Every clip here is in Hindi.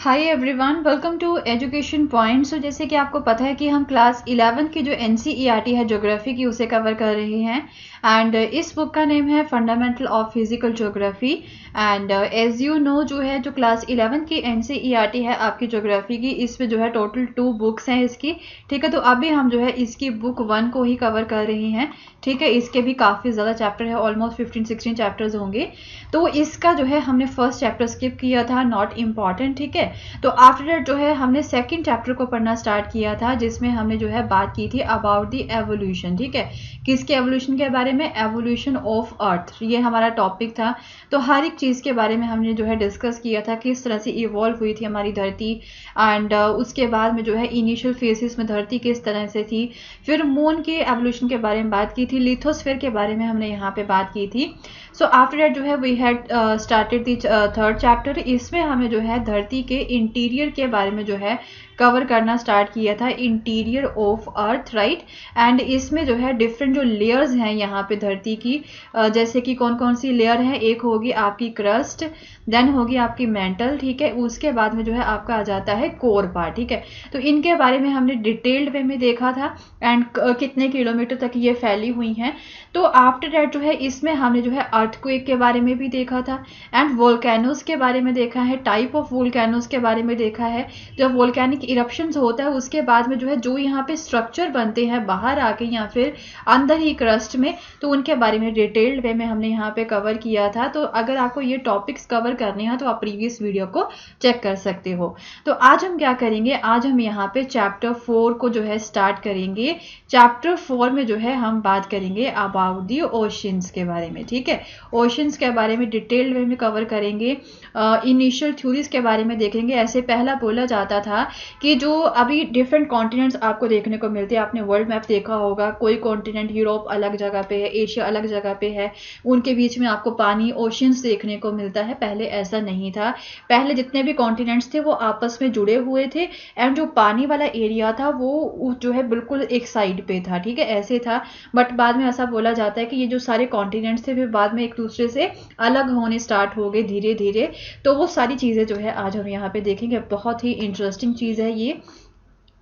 Hi everyone, welcome to education point. So जैसे कि आपको पता है कि हम क्लास 11 की जो एनसीईआरटी है ज्योग्राफी की, उसे कवर कर रहे हैं। एंड इस बुक का नेम है fundamental of physical geography. And as you know, जो क्लास 11 की एनसीईआरटी है आपकी ज्योग्राफी की, इसमें जो है टोटल 2 बुक्स हैं इसकी। ठीक है, तो अभी हम जो है इसकी बुक 1 को ही कवर कर रहे हैं। ठीक है, इसके भी काफ़ी ज़्यादा चैप्टर है, ऑलमोस्ट 15-16 चैप्टर्स होंगे। तो इसका जो है हमने फर्स्ट चैप्टर स्किप किया था, नॉट इम्पॉर्टेंट। ठीक है, तो आफ्टर दैट जो है हमने सेकंड चैप्टर को पढ़ना स्टार्ट किया था, जिसमें हमने जो है बात की थी अबाउट द एवोल्यूशन। ठीक है, किसके एवोल्यूशन के बारे में? एवोल्यूशन ऑफ अर्थ, ये हमारा टॉपिक था। तो हर एक चीज़ के बारे में हमने जो है डिस्कस किया था, किस तरह से इवॉल्व हुई थी हमारी धरती। एंड उसके बाद में जो है इनिशियल फेजेस में धरती किस तरह से थी। फिर मून के एवोल्यूशन के बारे में बात की थी, लिथोस्फीयर के बारे में हमने यहाँ पे बात की थी। सो आफ्टर दैट जो है we had started the third chapter. इसमें हमें जो है धरती के इंटीरियर के बारे में जो है कवर करना स्टार्ट किया था, interior of earth, right. And इसमें जो है डिफरेंट जो लेयर्स हैं यहाँ पे धरती की, जैसे कि कौन कौन सी लेयर है। एक होगी आपकी क्रस्ट, देन होगी आपकी मेंटल। ठीक है, उसके बाद में जो है आपका आ जाता है कोर पार्ट। ठीक है, तो इनके बारे में हमने डिटेल्ड वे में देखा था, एंड कितने किलोमीटर तक ये फैली हुई हैं। तो आफ्टर दैट जो है इसमें हमने जो है अर्थक्वेक के बारे में भी देखा था, एंड वोल्केनोज के बारे में देखा है, टाइप ऑफ वोल्केनोज के बारे में देखा है। जब वोल्केनिक इरप्शंस होता है उसके बाद में जो है जो यहाँ पे स्ट्रक्चर बनते हैं बाहर आके या फिर अंदर ही क्रस्ट में, तो उनके बारे में डिटेल्ड वे में हमने यहाँ पे कवर किया था। तो अगर आपको ये टॉपिक्स कवर करने हैं तो आप प्रीवियस वीडियो को चेक कर सकते हो। तो आज हम क्या करेंगे, आज हम यहाँ पे चैप्टर 4 को जो है स्टार्ट करेंगे। चैप्टर 4 में जो है हम बात करेंगे अबाउट दी ओशंस के बारे में। ठीक है, ओशंस के बारे में डिटेल्ड वे में कवर करेंगे, इनिशियल थ्योरीज के बारे में देखेंगे। ऐसे पहला बोला जाता था कि जो अभी डिफरेंट कॉन्टिनेंट्स आपको देखने को मिलते हैं, आपने वर्ल्ड मैप देखा होगा, कोई कॉन्टिनेंट यूरोप अलग जगह पे है, एशिया अलग जगह पे है, उनके बीच में आपको पानी, ओशंस देखने को मिलता है। पहले ऐसा नहीं था, पहले जितने भी कॉन्टिनेंट्स थे वो आपस में जुड़े हुए थे, एंड जो पानी वाला एरिया था वो जो है बिल्कुल एक साइड पे था। ठीक है, ऐसे था। बट बाद में ऐसा बोला जाता है कि ये जो सारे कॉन्टिनेंट्स थे फिर बाद में एक दूसरे से अलग होने स्टार्ट हो गए धीरे धीरे। तो वो सारी चीज़ें जो है आज हम यहाँ पे देखेंगे, बहुत ही इंटरेस्टिंग चीज़ है ये।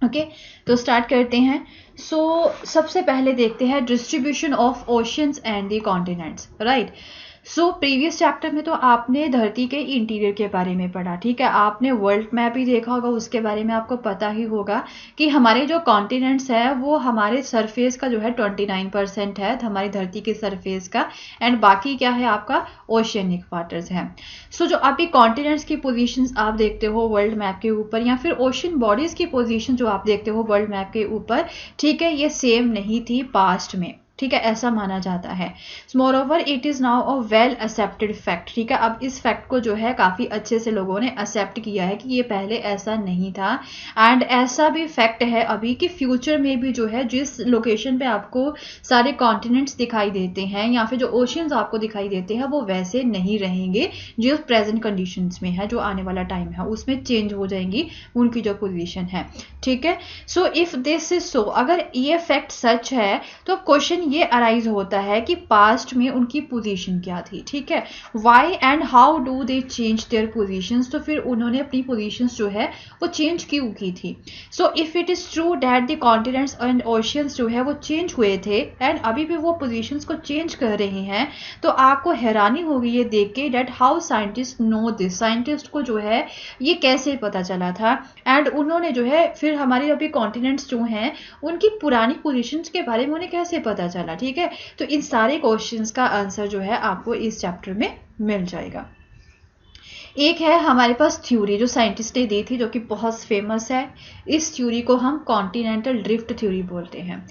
ओके, तो स्टार्ट करते हैं। सबसे पहले देखते हैं distribution of oceans and the continents, right. Previous chapter में तो आपने धरती के इंटीरियर के बारे में पढ़ा। ठीक है, आपने वर्ल्ड मैप ही देखा होगा, उसके बारे में आपको पता ही होगा कि हमारे जो कॉन्टिनेंट्स है वो हमारे सरफेस का जो है 29% है, हमारी धरती के सरफेस का, एंड बाकी क्या है आपका ओशियनिक वाटर्स हैं। जो अभी कॉन्टिनेंट्स की पोजीशंस आप देखते हो वर्ल्ड मैप के ऊपर, या फिर ओशन बॉडीज की पोजीशन जो आप देखते हो वर्ल्ड मैप के ऊपर, ठीक है, ये सेम नहीं थी पास्ट में। ठीक है, ऐसा माना जाता है। More over it is now a well accepted fact. ठीक है, अब इस फैक्ट को जो है काफी अच्छे से लोगों ने एक्सेप्ट किया है कि ये पहले ऐसा नहीं था। एंड ऐसा भी फैक्ट है अभी कि फ्यूचर में भी जो है जिस लोकेशन पे आपको सारे कॉन्टिनेंट्स दिखाई देते हैं या फिर जो ओशंस आपको दिखाई देते हैं वो वैसे नहीं रहेंगे जो प्रेजेंट कंडीशंस में है। जो आने वाला टाइम है उसमें चेंज हो जाएंगी उनकी जो पोजीशन है। ठीक है, so if this is so, अगर ये फैक्ट सच है तो क्वेश्चन ये अराइज होता है कि पास्ट में उनकी पोजीशन क्या थी। ठीक है, why and how do they change their positions, तो फिर उन्होंने अपनी पोजीशंस जो है वो चेंज क्यों की थी। So if it is true that the continents and oceans जो है वो चेंज हुए थे एंड अभी भी वो पोजीशंस को चेंज कर रहे हैं, तो आपको हैरानी होगी ये देख के that how scientist know this, scientist को जो है ये कैसे पता चला था। एंड उन्होंने जो है फिर हमारे अभी कॉन्टिनेंट्स जो हैं उनकी पुरानी पोजीशंस के बारे में उन्हें कैसे पता चला। ठीक है, तो इन सारे क्वेश्चंस का आंसर जो है आपको इस चैप्टर में मिल जाएगा। एक है हमारे पास थ्योरी जो साइंटिस्ट ने दी थी, जो कि बहुत फेमस है। इस थ्योरी को हम कॉन्टिनेंटल ड्रिफ्ट थ्योरी बोलते हैं।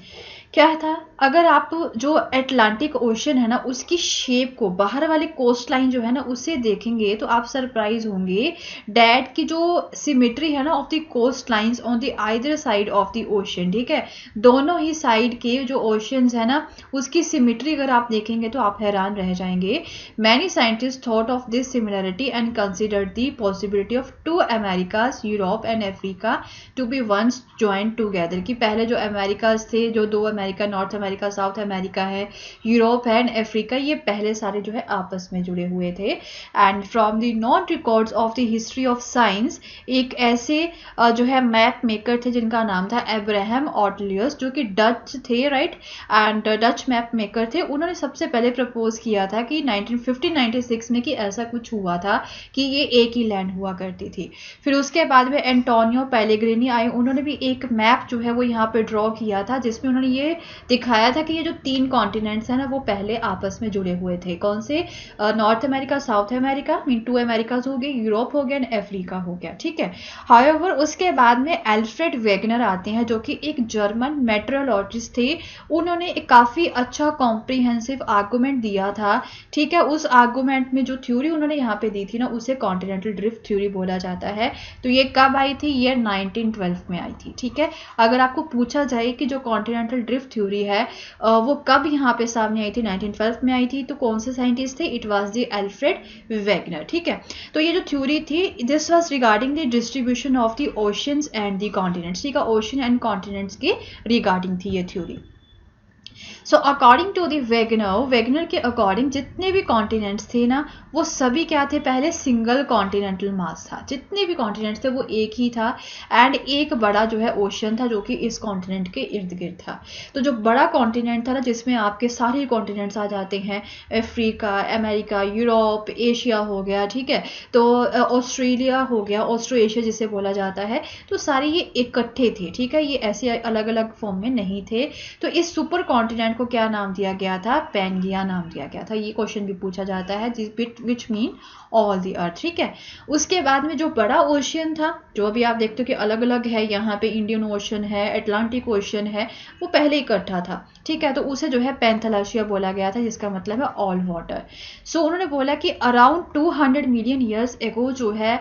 क्या था, अगर आप जो अटलांटिक ओशन है ना उसकी शेप को, बाहर वाली कोस्ट लाइन जो है ना उसे देखेंगे तो आप सरप्राइज होंगे डैट की जो सिमेट्री है ना of the coast lines on the either side of the ocean. ठीक है, दोनों ही साइड के जो ओशंस है ना उसकी सिमेट्री अगर आप देखेंगे तो आप हैरान रह जाएंगे। Many scientist thought of this similarity and considered the possibility of 2 Americas, Europe and Africa to be once joint together, कि पहले जो अमेरिकाज थे, जो 2 America, North America, South America है, यूरोप है एंड अफ्रीका, ये पहले सारे जो है आपस में जुड़े हुए थे। And from the non records of the history of science, एक ऐसे जो है मैप मेकर थे जिनका नाम था अब्राहम ऑर्टलियस, जो कि डच थे, right, and Dutch map maker थे। उन्होंने सबसे पहले प्रपोज किया था कि 1996 में कि ऐसा कुछ हुआ था कि ये एक ही लैंड हुआ करती थी। फिर उसके बाद में एंटोनियो पेलेग्रिनी आए, उन्होंने भी एक मैप जो है वो यहाँ पे ड्रॉ किया था, जिसमें उन्होंने ये दिखाया था कि ये जो 3 कॉन्टिनेंट्स हैं ना वो पहले आपस में जुड़े हुए थे। कौन से? North America, South America, mean 2 Americas हो गए, यूरोप हो गया एंड अफ्रीका हो गया, ठीक है। हाउएवर उसके बाद में एल्फ्रेड वेगनर आते हैं, जो कि एक जर्मन मेट्रोलॉजिस्ट थे। उन्होंने एक काफ़ी अच्छा कॉम्प्रिहेंसिव आर्गूमेंट दिया था, ठीक है। उस आर्गूमेंट में जो थ्योरी उन्होंने यहाँ पे दी थी ना, उसे कॉन्टिनेंटल ड्रिफ्ट थ्योरी बोला जाता है। तो ये कब आई थी? ये 1912 में आई थी, ठीक है। अगर आपको पूछा जाए कि जो कॉन्टिनेंटल ड्रिफ्ट थ्योरी है वो कब यहाँ पे सामने आई थी, 1912 में आई थी, तो कौन से साइंटिस्ट थे? It was the Alfred Wegener, ठीक है। तो ये जो थ्योरी थी, this was regarding the distribution of the oceans and the continents, ठीक है। ओशन एंड कॉन्टिनेंट्स के रिगार्डिंग थी ये theory. So according to the Wegener के अकॉर्डिंग जितने भी कॉन्टिनेंट्स थे ना, वो सभी क्या थे? पहले सिंगल कॉन्टिनेंटल मास था, जितने भी कॉन्टिनेंट्स थे वो एक ही था, एंड एक बड़ा जो है ओशन था जो कि इस कॉन्टिनेंट के इर्द गिर्द था। तो जो बड़ा कॉन्टिनेंट था ना, जिसमें आपके सारे कॉन्टिनेंट्स आ जाते हैं, अफ्रीका, अमेरिका, यूरोप, एशिया हो गया, ठीक है, तो ऑस्ट्रेलिया हो गया, ऑस्ट्रो एशिया जिसे बोला जाता है, तो सारे ये इकट्ठे थे, ठीक है, ये ऐसे अलग अलग फॉर्म में नहीं थे। तो इस सुपर कॉन्टिनेंट को क्या नाम दिया गया था? पैंगिया नाम दिया गया था। ये क्वेश्चन भी पूछा जाता है, which mean all the earth, ठीक है। उसके बाद में जो बड़ा ओशियन था, जो अभी आप देखते हो कि अलग अलग है, यहाँ पे इंडियन ओशन है, अटलांटिक ओशन है, वो पहले इकट्ठा था, ठीक है, तो उसे जो है पैंथलाशिया बोला गया था, जिसका मतलब है ऑल वाटर। सो उन्होंने बोला कि अराउंड 200 मिलियन ईयर्स एगो जो है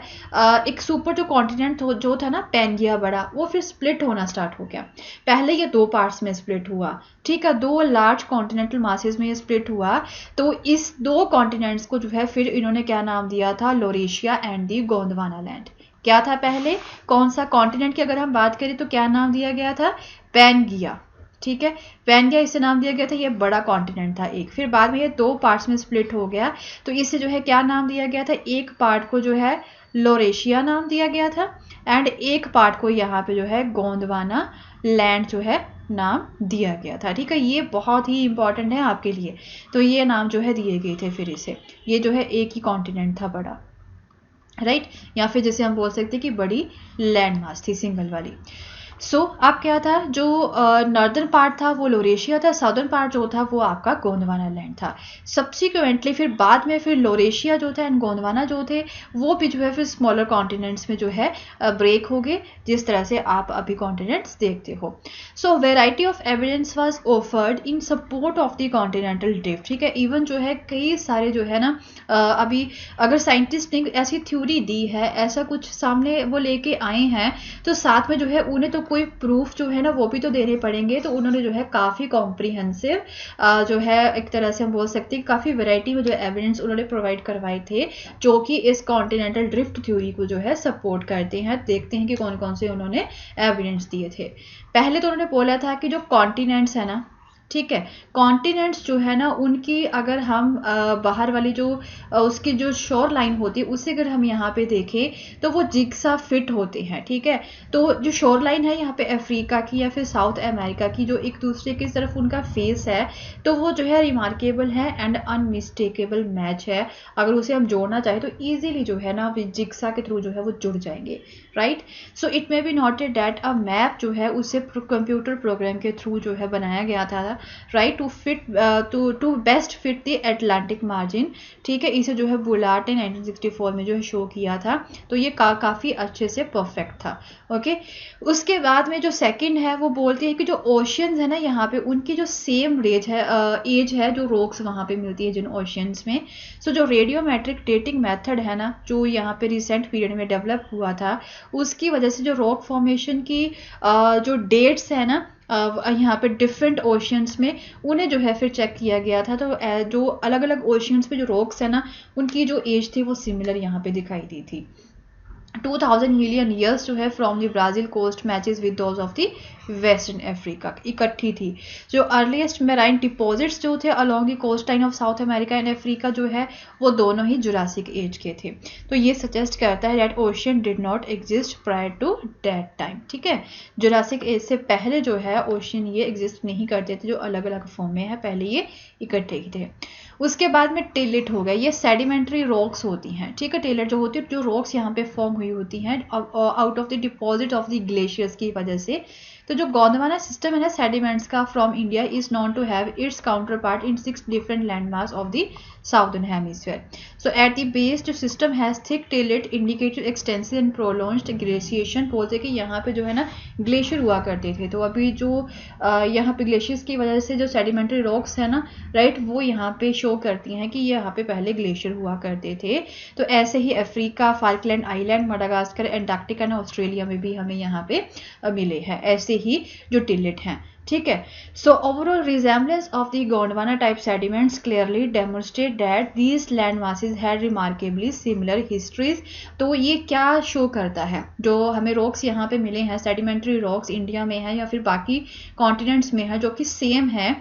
एक सुपर जो कॉन्टिनेंट जो था ना पैंगिया बड़ा, वो फिर स्प्लिट होना स्टार्ट हो गया। पहले ये 2 पार्ट्स में स्प्लिट हुआ, ठीक है, 2 लार्ज कॉन्टिनेंटल मासेस में ये स्प्लिट हुआ। तो इस 2 कॉन्टिनेंट्स को जो है फिर इन्होंने क्या नाम दिया था? Laurasia and the Gondwana land. क्या था पहले? कौन सा कॉन्टिनेंट की अगर हम बात करें तो क्या नाम दिया गया था? पैनगिया, ठीक है, पैनगिया इसे नाम दिया गया था, ये बड़ा कॉन्टिनेंट था एक। फिर बाद में ये 2 पार्ट्स में स्प्लिट हो गया, तो इसे जो है क्या नाम दिया गया था? एक पार्ट को जो है लोरेशिया नाम दिया गया था, एंड एक पार्ट को यहाँ पे जो है गोंडवाना लैंड जो है नाम दिया गया था, ठीक है। ये बहुत ही इंपॉर्टेंट है आपके लिए, तो ये नाम जो है दिए गए थे फिर इसे। ये जो है एक ही कॉन्टिनेंट था बड़ा, राइट, या फिर जैसे हम बोल सकते हैं कि बड़ी लैंड मास थी सिंगल वाली। सो अब क्या था? जो नॉर्दर्न पार्ट था वो लोरेशिया था, साउदर्न पार्ट जो था वो आपका गोंडवाना लैंड था। सब्सिक्वेंटली फिर बाद में फिर लोरेशिया जो था एंड गोंडवाना जो थे वो भी जो है फिर स्मॉलर कॉन्टिनेंट्स में जो है ब्रेक हो गए, जिस तरह से आप अभी कॉन्टिनेंट्स देखते हो। So variety of evidence was offered in support of the continental drift, ठीक है। इवन जो है कई सारे जो है ना अभी अगर साइंटिस्ट ने ऐसी थ्योरी दी है, ऐसा कुछ सामने वो लेके आए हैं, तो साथ में जो है उन्हें तो कोई प्रूफ जो है ना वो भी तो देने पड़ेंगे। तो उन्होंने जो है काफ़ी कॉम्प्रिहेंसिव जो है एक तरह से हम बोल सकते हैं काफ़ी वैरायटी में जो एविडेंस उन्होंने प्रोवाइड करवाए थे, जो कि इस कॉन्टिनेंटल ड्रिफ्ट थ्योरी को जो है सपोर्ट करते हैं। देखते हैं कि कौन कौन से उन्होंने एविडेंस दिए थे। पहले तो उन्होंने बोला था कि जो कॉन्टिनेंट्स है ना, ठीक है, कॉन्टिनेंट्स जो है ना उनकी अगर हम बाहर वाली जो उसकी जो शोर लाइन होती है उसे अगर हम यहाँ पे देखें तो वो जिग्सा फिट होते हैं, ठीक है। तो जो शोर लाइन है यहाँ पे अफ्रीका की या फिर साउथ अमेरिका की, जो एक दूसरे की तरफ उनका फेस है, तो वो जो है रिमार्केबल है एंड अनमिस्टेकेबल मैच है। अगर उसे हम जोड़ना चाहें तो ईजिली जो है ना जिग्सा के थ्रू जो है वो जुड़ जाएंगे, right. So it may be noted that a map जो है उसे कंप्यूटर प्रोग्राम के थ्रू जो है बनाया गया था, right, to fit to best fit the Atlantic margin, ठीक है। इसे जो है बुलार्ट ने 1964 में जो है शो किया था, तो ये काफ़ी अच्छे से परफेक्ट था, ओके। उसके बाद में जो सेकंड है वो बोलते हैं कि जो ओशियंस है ना यहाँ पे उनकी जो सेम एज है जो रॉक्स वहाँ पे मिलती है जिन ओशियंस में। सो जो रेडियोमेट्रिक डेटिंग मेथड है ना जो यहाँ पे रिसेंट पीरियड में डेवलप हुआ था, उसकी वजह से जो रॉक फॉर्मेशन की जो डेट्स है ना यहाँ पे डिफरेंट ओशियंस में उन्हें जो है फिर चेक किया गया था। तो जो अलग अलग ओशियंस पे जो रॉक्स है ना उनकी जो एज थी वो सिमिलर यहाँ पे दिखाई दी थी। 2000 मिलियन ईयर्स जो है from the Brazil coast matches with those of the western Africa इकट्ठी थी। जो अर्लीस्ट मेराइन डिपॉजिट्स जो थे along the coast line of South America and Africa जो है वो दोनों ही जुरासिक एज के थे। तो ये सजेस्ट करता है that ocean did not exist prior to that time. ठीक है, जुरासिक एज से पहले जो है ओशियन ये एग्जिस्ट नहीं करते थे, जो अलग अलग फॉर्म में है, पहले ये इकट्ठे ही थे। उसके बाद में टिलेट हो गया, ये सेडिमेंट्री रॉक्स होती हैं। ठीक है, टिलेट जो होती है, जो रॉक्स यहाँ पे फॉर्म हुई होती हैं out of the deposit of the glaciers की वजह से। तो जो गोंडवाना सिस्टम है ना सेडिमेंट्स का from India is known to have its counterpart in 6 different landmarks of the southern hemisphere. So at the base जो system has thick tillite indicated extensive and prolonged glaciation. बोलते कि यहाँ पे जो है ना ग्लेशियर हुआ करते थे, तो अभी जो यहाँ पे ग्लेशियर्स की वजह से जो सेडिमेंट्री रॉक्स है ना, राइट, वो यहाँ पे शो करती हैं कि ये यहाँ पे पहले ग्लेशियर हुआ करते थे। तो ऐसे ही Africa, Falkland Island, Madagascar, Antarctica and Australia में भी हमें यहाँ पे मिले हैं ऐसे ही जो टिलेट हैं। ठीक है, so overall resemblance of the Gondwana type sediments clearly demonstrate that these land masses had remarkably similar histories. तो ये क्या शो करता है, जो हमें रॉक्स यहाँ पे मिले हैं, सेडिमेंट्री रॉक्स इंडिया में है या फिर बाकी कॉन्टिनेंट्स में है जो कि सेम है,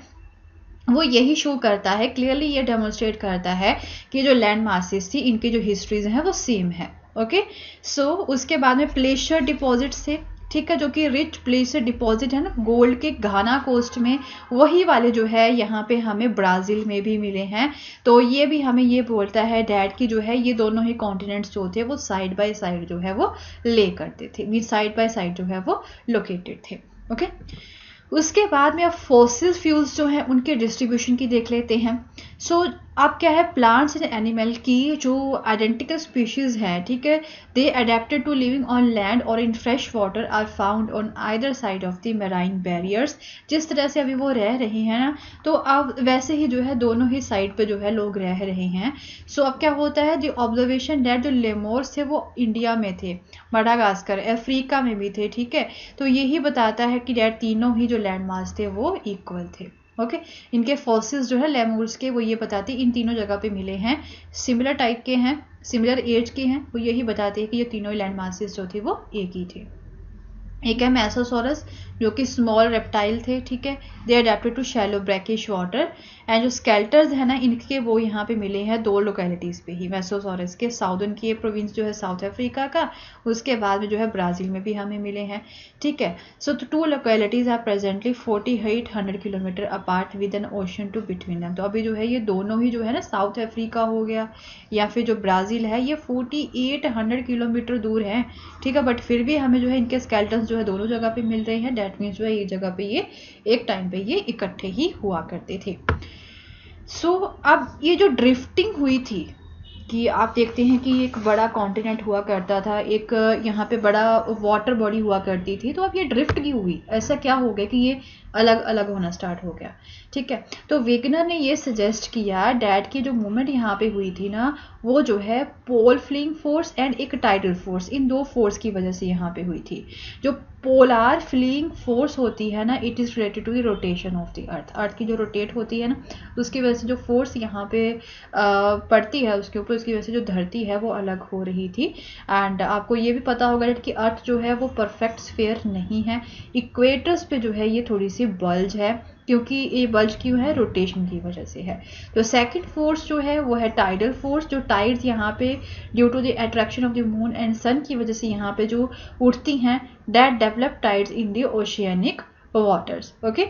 वो यही शो करता है, क्लियरली ये डेमोन्स्ट्रेट करता है कि जो लैंड मासेस थी इनकी जो हिस्ट्रीज हैं वो सेम है। ओके, सो उसके बाद में प्लेशर डिपॉजिट से, ठीक है, जो कि रिच प्लेसर डिपॉजिट है ना गोल्ड के घाना कोस्ट में, वही वाले जो है यहाँ पे हमें ब्राज़ील में भी मिले हैं। तो ये भी हमें ये बोलता है डैड की जो है ये दोनों ही कॉन्टिनेंट्स जो थे वो साइड बाय साइड जो है वो ले करते थे, मीन साइड बाय साइड जो है वो लोकेटेड थे। ओके, उसके बाद में अब फॉसिल फ्यूल्स जो हैं उनके डिस्ट्रीब्यूशन की देख लेते हैं। सो अब क्या है, प्लांट्स एंड एनिमल की जो आइडेंटिकल स्पीशीज हैं, ठीक है, they adapted to living on land और in fresh water are found on either side of the marine barriers. जिस तरह से अभी वो रह रहे हैं ना, तो अब वैसे ही जो है दोनों ही साइड पे जो है लोग रह रहे हैं। सो अब क्या होता है, जो ऑब्जर्वेशन डेट जो लेमोर्स थे वो इंडिया में थे, मडागास्कर, अफ्रीका में भी थे। ठीक है, तो यही बताता है कि डेट तीनों ही जो लैंड मास थे वो इक्वल थे। ओके, इनके फॉसिल्स जो है लेमूर्स के, वो ये बताते हैं इन तीनों जगह पे मिले हैं, सिमिलर टाइप के हैं, सिमिलर एज के हैं, वो यही बताते हैं कि ये तीनों लैंड मासेस जो थे वो एक ही थे। एक है मेसोसोरस जो कि स्मॉल रेप्टाइल थे। ठीक है, they adapted to shallow brackish water. And जो स्केल्टर्स है ना इनके वो यहाँ पे मिले हैं दो लोकेलिटीज़ पे ही, मेसोसोरस के साउदर्न की प्रोविंस जो है साउथ अफ्रीका का, उसके बाद में जो है ब्राज़ील में भी हमें मिले हैं। ठीक है, so two localities are presently 4800 kilometre apart with an ocean to between them. तो अभी जो है ये दोनों ही जो है ना, साउथ अफ्रीका हो गया या फिर जो ब्राज़ील है, ये 4800 किलोमीटर दूर है। ठीक है, बट फिर भी हमें जो है इनके स्केल्टन्स जो है दोनों जगह पे मिल रहे हैं। डेट मीन्स जो है एक जगह पे ये एक टाइम पे ये इकट्ठे ही हुआ करते थे। सो अब ये जो ड्रिफ्टिंग हुई थी कि आप देखते हैं कि एक बड़ा कॉन्टिनेंट हुआ करता था, एक यहाँ पे बड़ा वाटर बॉडी हुआ करती थी, तो अब ये ड्रिफ्ट की हुई, ऐसा क्या हो गया कि ये अलग अलग होना स्टार्ट हो गया। ठीक है, तो वेगनर ने ये सजेस्ट किया डैड की जो मूवमेंट यहाँ पे हुई थी ना, वो जो है पोल फ्लिंग फोर्स एंड एक टाइडल फोर्स, इन दो फोर्स की वजह से यहाँ पे हुई थी। जो पोलार फ्लिंग फोर्स होती है ना, it is related to the rotation of the earth. Earth की जो रोटेट होती है ना, उसकी वजह से जो फोर्स यहाँ पे पड़ती है उसके ऊपर, उसकी वजह से जो धरती है वो अलग हो रही थी। एंड आपको ये भी पता होगा कि अर्थ जो है वो परफेक्ट स्फीयर नहीं है, इक्वेटर्स पे जो है ये थोड़ी सी बल्ज है, क्योंकि ये बल्ज क्यों है, रोटेशन की वजह से है। तो सेकंड फोर्स जो है वो है टाइडल फोर्स, जो टाइड्स यहाँ पे due to the attraction of the moon and sun की वजह से यहाँ पे जो उठती हैं, that develop tides in the oceanic waters. Okay,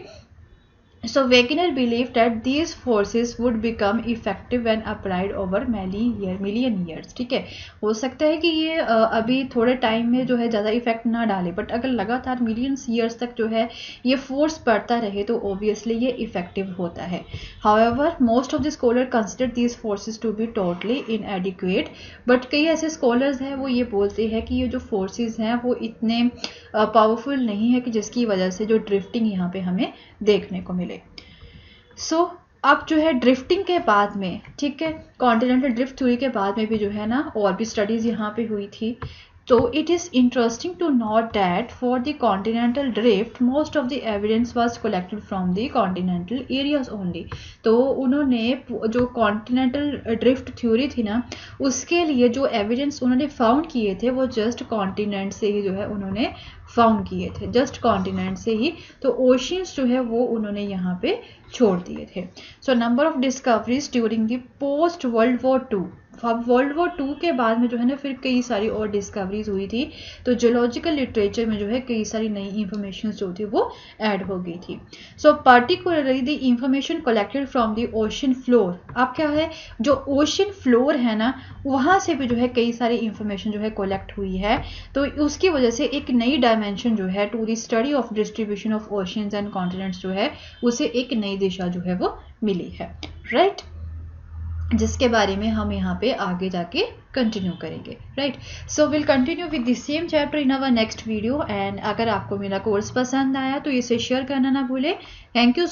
So Wegener believed that these forces would become effective when applied over million years. ठीक है, हो सकता है कि ये अभी थोड़े टाइम में जो है ज़्यादा इफेक्ट ना डाले, बट अगर लगातार मिलियंस ईयर्स तक जो है ये फोर्स पड़ता रहे तो ऑब्वियसली ये इफेक्टिव होता है। However most of the scholar consider these forces to be totally inadequate, but कई ऐसे स्कॉलर्स हैं वो ये बोलते हैं कि ये जो फोर्सेज हैं वो इतने पावरफुल नहीं है कि जिसकी वजह से जो ड्रिफ्टिंग यहाँ पे हमें देखने को मिले। सो अब जो है ड्रिफ्टिंग के बाद में, ठीक है, कॉन्टिनेंटल ड्रिफ्ट थ्योरी के बाद में भी जो है ना और भी स्टडीज़ यहाँ पे हुई थी। So it is interesting to note that for the continental drift, most of the evidence was collected from the continental areas only. तो उन्होंने जो continental drift theory थी ना, उसके लिए जो evidence उन्होंने found किए थे वो just continent से ही जो है उन्होंने फाउंड किए थे, जस्ट कॉन्टिनेंट से ही। तो ओशियंस जो है वो उन्होंने यहाँ पे छोड़ दिए थे। So number of discoveries during the post world war two. अब वर्ल्ड वॉर टू के बाद में जो है ना फिर कई सारी और डिस्कवरीज हुई थी, तो जियोलॉजिकल लिटरेचर में जो है कई सारी नई इंफॉर्मेशन जो थी वो ऐड हो गई थी। So particularly the information collected from the ocean floor. अब क्या है, जो ओशन फ्लोर है ना वहाँ से भी जो है कई सारी इंफॉर्मेशन जो है कलेक्ट हुई है, तो उसकी वजह से एक नई डायमेंशन जो है to the study of distribution of oceans and continents जो है उसे एक नई दिशा जो है वो मिली है, राइट, जिसके बारे में हम यहाँ पे आगे जाके कंटिन्यू करेंगे, right. So will continue with the same chapter in our next video. And अगर आपको मेरा कोर्स पसंद आया तो इसे शेयर करना ना भूलें। Thank you.